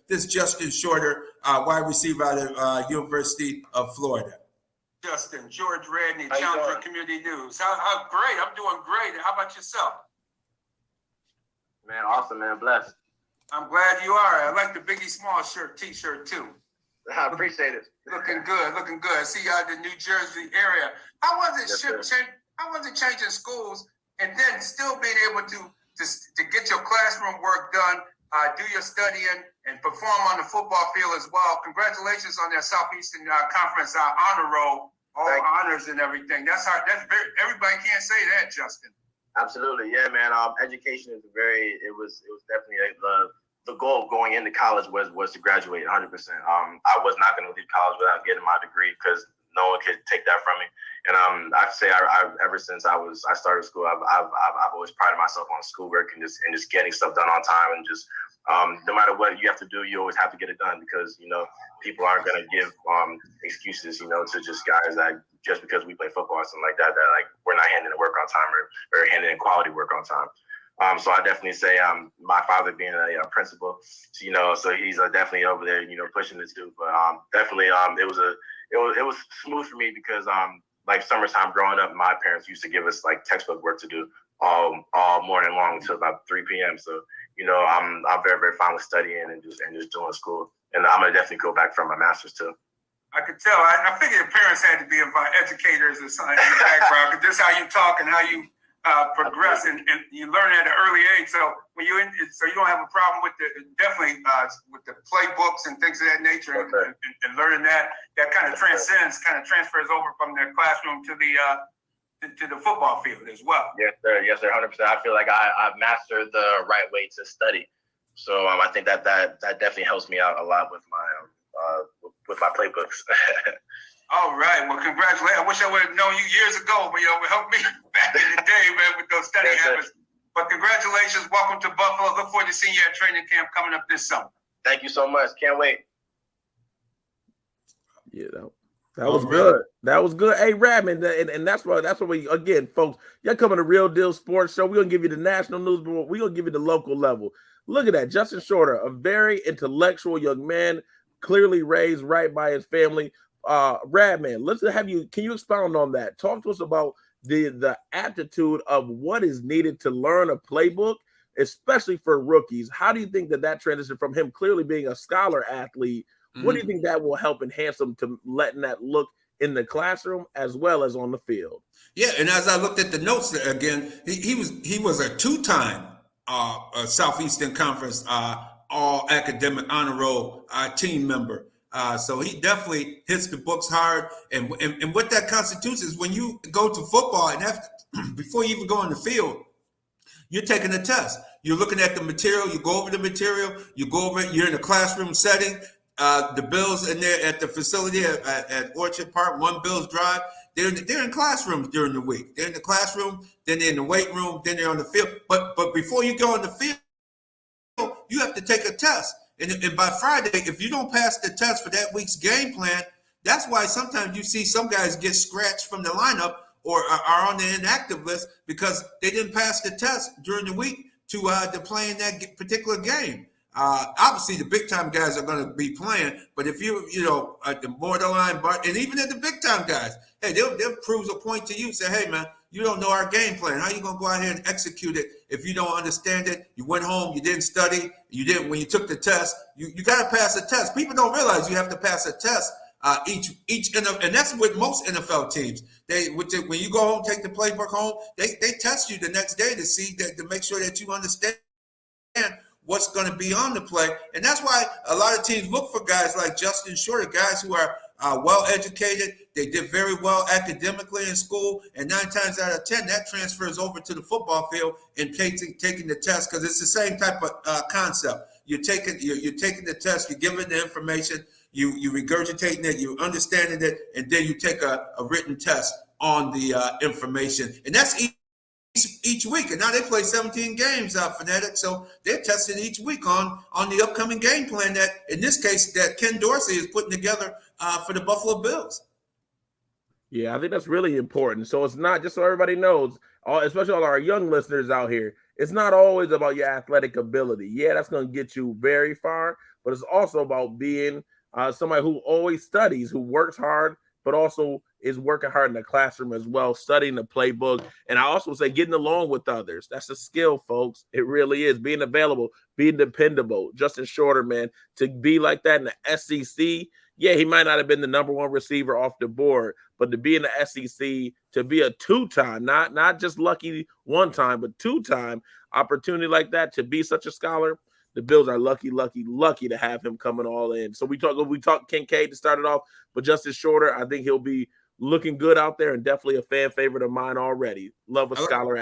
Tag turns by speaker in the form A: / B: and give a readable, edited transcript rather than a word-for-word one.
A: This is Justin Shorter, wide receiver out of University of Florida. Justin, George Radney, Challenger Community News. How great? I'm doing great. How about yourself?
B: Man, awesome, man. Blessed.
A: I'm glad you are. I like the Biggie Small t-shirt too.
B: I appreciate it.
A: Looking good, looking good. I see you out in the New Jersey area. How was it? How was it changing schools and then still being able to get your classroom work done, do your studying, and perform on the football field as well? Congratulations on that Southeastern Conference honor roll, all honors and everything. Everybody can't say that, Justin.
B: Absolutely, yeah, man. Education is it was definitely the goal of going into college was to graduate 100%. I was not going to leave college without getting my degree because no one could take that from me. And I say ever since I started school, I've always prided myself on schoolwork and just getting stuff done on time and just no matter what you have to do, you always have to get it done because people aren't going to give excuses to just guys that just because we play football or something like that like we're not handing in work on time or handing in quality work on time. So I definitely say my father being a principal, so he's definitely over there, pushing this too. But definitely it was smooth for me because like summertime growing up, my parents used to give us like textbook work to do all morning long until about 3 p.m. So I'm very, very fond with studying and just doing school. And I'm gonna definitely go back for my master's too.
A: I could tell. I figured your parents had to be educators or something in the background because this is how you talk and how you progress and you learn at an early age. So when you don't have a problem with with the playbooks and things of that nature and learning that kind of transfers over from the classroom to the football field as well.
B: Yes, sir, 100%. I feel like I've mastered the right way to study. So I think that definitely helps me out a lot with my playbooks.
A: All right. Well, congratulations. I wish I would have known you years ago, but it helped me back in the day, man, with those study habits. But congratulations. Welcome to Buffalo. Look forward to seeing you at training camp coming up this summer.
B: Thank you so much. Can't wait.
C: Yeah, that was good. That was good. Hey, Radman, and that's what we, again, folks, y'all coming to Real Deal Sports Show. We're going to give you the national news, but we're going to give you the local level. Look at that. Justin Shorter, a very intellectual young man, clearly raised right by his family. Radman, can you expound on that? Talk to us about the aptitude of what is needed to learn a playbook, especially for rookies. How do you think that transition from him clearly being a scholar athlete, what do you think that will help enhance him to letting that look in the classroom as well as on the field?
A: Yeah, and as I looked at the notes again, he was a two-time Southeastern Conference all academic honor roll team member. So he definitely hits the books hard. And what that constitutes is when you go to football and before you even go on the field, you're taking a test. You're looking at the material. You go over the material. You go over it. You're in a classroom setting. The Bills in there at the facility at Orchard Park, One Bills Drive, they're in classrooms during the week. They're in the classroom, then they're in the weight room, then they're on the field. But before you go on the field, you have to take a test. And by Friday, if you don't pass the test for that week's game plan, that's why sometimes you see some guys get scratched from the lineup or are on the inactive list because they didn't pass the test during the week to play in that particular game. Obviously, the big time guys are going to be playing, but if at the borderline, and even at the big time guys, hey, they'll prove a point to you. Say, hey, man, you don't know our game plan. How you going to go out here and execute it if you don't understand it? You went home, you didn't study, when you took the test, you got to pass a test. People don't realize you have to pass a test and that's with most NFL teams. When you go home, take the playbook home, they test you the next day to make sure that you understand what's going to be on the play. And that's why a lot of teams look for guys like Justin Shorter, guys who are well-educated. They did very well academically in school. And 9 times out of 10, that transfers over to the football field and taking the test because it's the same type of concept. You're taking the test, you're giving the information, you regurgitating it, you understanding it, and then you take a written test on the information. And that's each week, and now they play 17 games phonetic, so they're tested each week on the upcoming game plan that, in this case, that Ken Dorsey is putting together for the Buffalo Bills.
C: Yeah, I think that's really important. So it's not, just so everybody knows, especially all our young listeners out here, it's not always about your athletic ability. Yeah, that's going to get you very far, but it's also about being somebody who always studies, who works hard, but also is working hard in the classroom as well, studying the playbook. And I also say getting along with others. That's a skill, folks. It really is. Being available, being dependable. Justin Shorter, man, to be like that in the SEC, yeah, he might not have been the number one receiver off the board, but to be in the SEC, to be a two-time, not just lucky one time, but two-time opportunity like that, to be such a scholar, the Bills are lucky to have him coming all in. So we talk Kincaid to start it off, but Justin Shorter, I think he'll be looking good out there and definitely a fan favorite of mine already. Love a scholar